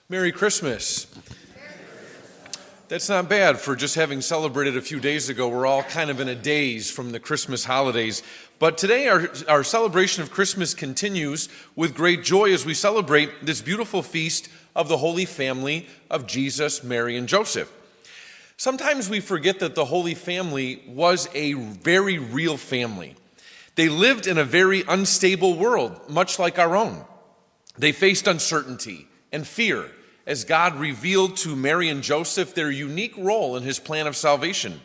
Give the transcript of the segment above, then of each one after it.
Merry Christmas. That's not bad for just having celebrated a few days ago. We're all kind of in a daze from the Christmas holidays. But today our celebration of Christmas continues with great joy as we celebrate this beautiful feast of the Holy Family of Jesus, Mary, and Joseph. Sometimes we forget that the Holy Family was a very real family. They lived in a very unstable world, much like our own. They faced uncertainty and fear as God revealed to Mary and Joseph their unique role in his plan of salvation.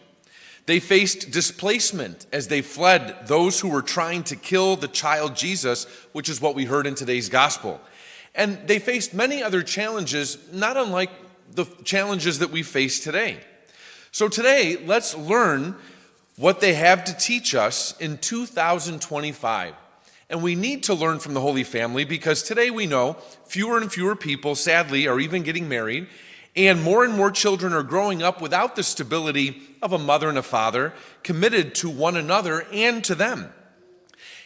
They faced displacement as they fled those who were trying to kill the child Jesus, which is what we heard in today's gospel. And they faced many other challenges, not unlike the challenges that we face today. So today, let's learn what they have to teach us in 2025. And we need to learn from the Holy Family because today we know fewer and fewer people, sadly, are even getting married, and more children are growing up without the stability of a mother and a father committed to one another and to them.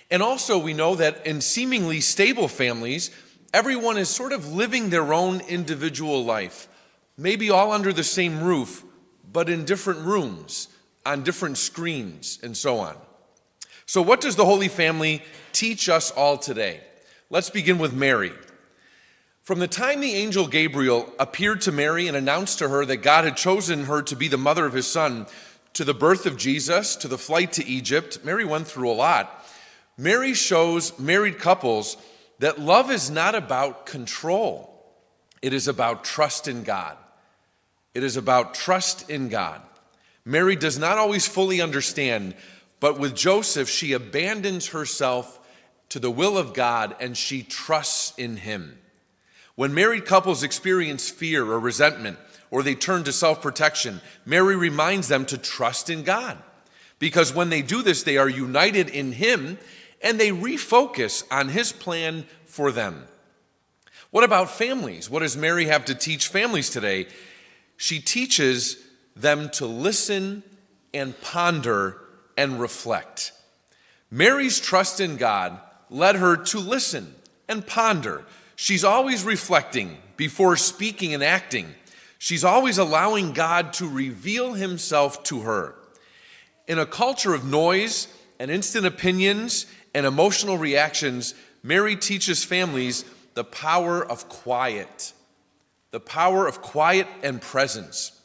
And also we know that in seemingly stable families, everyone is sort of living their own individual life, maybe all under the same roof, but in different rooms, on different screens, and so on. So what does the Holy Family teach us all today? Let's begin with Mary. From the time the angel Gabriel appeared to Mary and announced to her that God had chosen her to be the mother of his son, to the birth of Jesus, to the flight to Egypt, Mary went through a lot. Mary shows married couples that love is not about control. It is about trust in God. It is about trust in God. Mary does not always fully understand, but with Joseph, she abandons herself to the will of God and she trusts in him. When married couples experience fear or resentment, or they turn to self-protection, Mary reminds them to trust in God. Because when they do this, they are united in him and they refocus on his plan for them. What about families? What does Mary have to teach families today? She teaches them to listen and ponder and reflect. Mary's trust in God led her to listen and ponder. She's always reflecting before speaking and acting. She's always allowing God to reveal himself to her. In a culture of noise and instant opinions and emotional reactions, Mary teaches families the power of quiet and presence.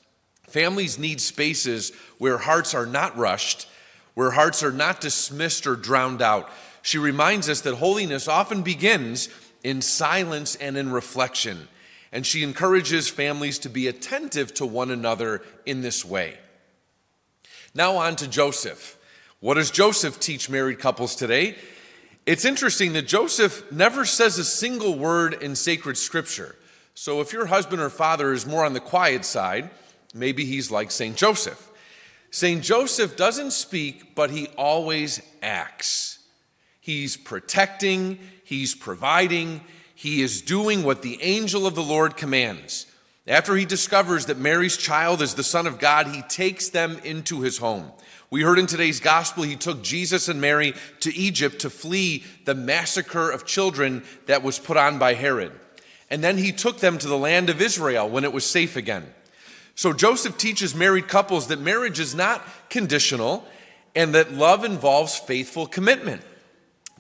Families need spaces where hearts are not rushed, where hearts are not dismissed or drowned out. She reminds us that holiness often begins in silence and in reflection, and she encourages families to be attentive to one another in this way. Now on to Joseph. What does Joseph teach married couples today? It's interesting that Joseph never says a single word in sacred scripture. So if your husband or father is more on the quiet side, maybe he's like St. Joseph. St. Joseph doesn't speak, but he always acts. He's protecting, he's providing, he is doing what the angel of the Lord commands. After he discovers that Mary's child is the Son of God, he takes them into his home. We heard in today's gospel he took Jesus and Mary to Egypt to flee the massacre of children that was put on by Herod. And then he took them to the land of Israel when it was safe again. So Joseph teaches married couples that marriage is not conditional and that love involves faithful commitment.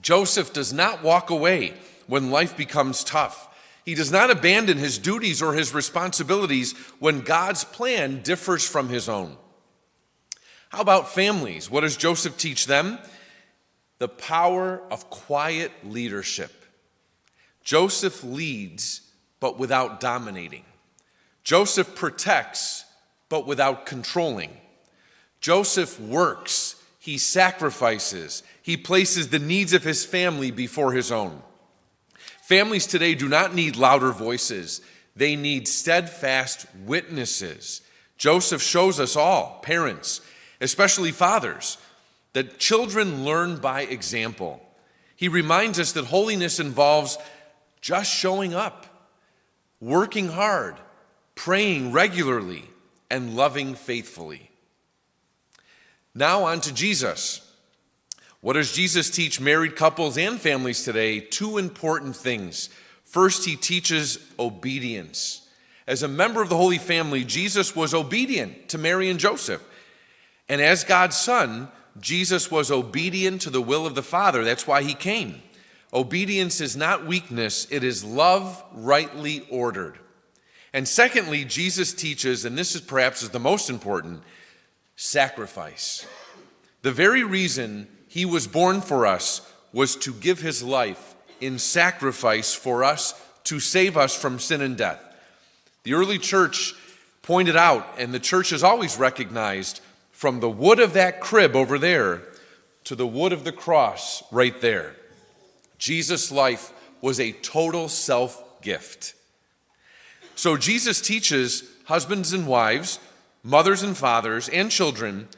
Joseph does not walk away when life becomes tough. He does not abandon his duties or his responsibilities when God's plan differs from his own. How about families? What does Joseph teach them? The power of quiet leadership. Joseph leads, but without dominating. Joseph protects, but without controlling. Joseph works, he sacrifices, he places the needs of his family before his own. Families today do not need louder voices. They need steadfast witnesses. Joseph shows us all, parents, especially fathers, that children learn by example. He reminds us that holiness involves just showing up, working hard, praying regularly, and loving faithfully. Now on to Jesus. What does Jesus teach married couples and families today? Two important things. First, he teaches obedience. As a member of the Holy Family, Jesus was obedient to Mary and Joseph. And as God's Son, Jesus was obedient to the will of the Father. That's why he came. Obedience is not weakness, it is love rightly ordered. And secondly, Jesus teaches, and this is perhaps the most important, sacrifice. The very reason he was born for us was to give his life in sacrifice for us to save us from sin and death. The early church pointed out, and the church has always recognized, from the wood of that crib over there to the wood of the cross right there, Jesus' life was a total self-gift. So Jesus teaches husbands and wives, mothers and fathers, and children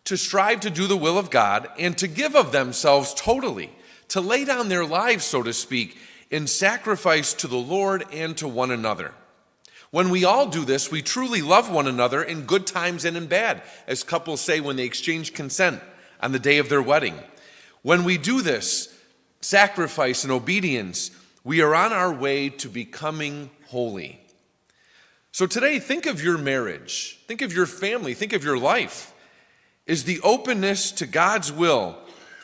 to strive to do the will of God and to give of themselves totally, to lay down their lives, so to speak, in sacrifice to the Lord and to one another. When we all do this, we truly love one another in good times and in bad, as couples say when they exchange consent on the day of their wedding. When we do this, sacrifice and obedience, we are on our way to becoming holy. So today, think of your marriage, think of your family, think of your life. Is the openness to God's will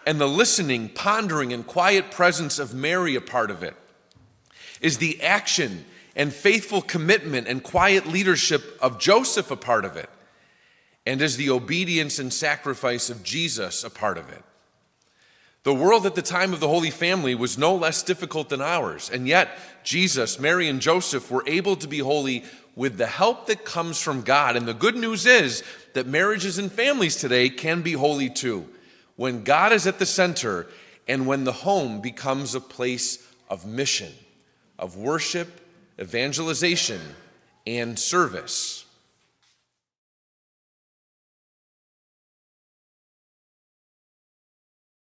and the listening, pondering, and quiet presence of Mary a part of it? Is the action and faithful commitment and quiet leadership of Joseph a part of it? And is the obedience and sacrifice of Jesus a part of it? The world at the time of the Holy Family was no less difficult than ours, and yet Jesus, Mary, and Joseph were able to be holy with the help that comes from God. And the good news is that marriages and families today can be holy too, when God is at the center and when the home becomes a place of mission, of worship, evangelization, and service.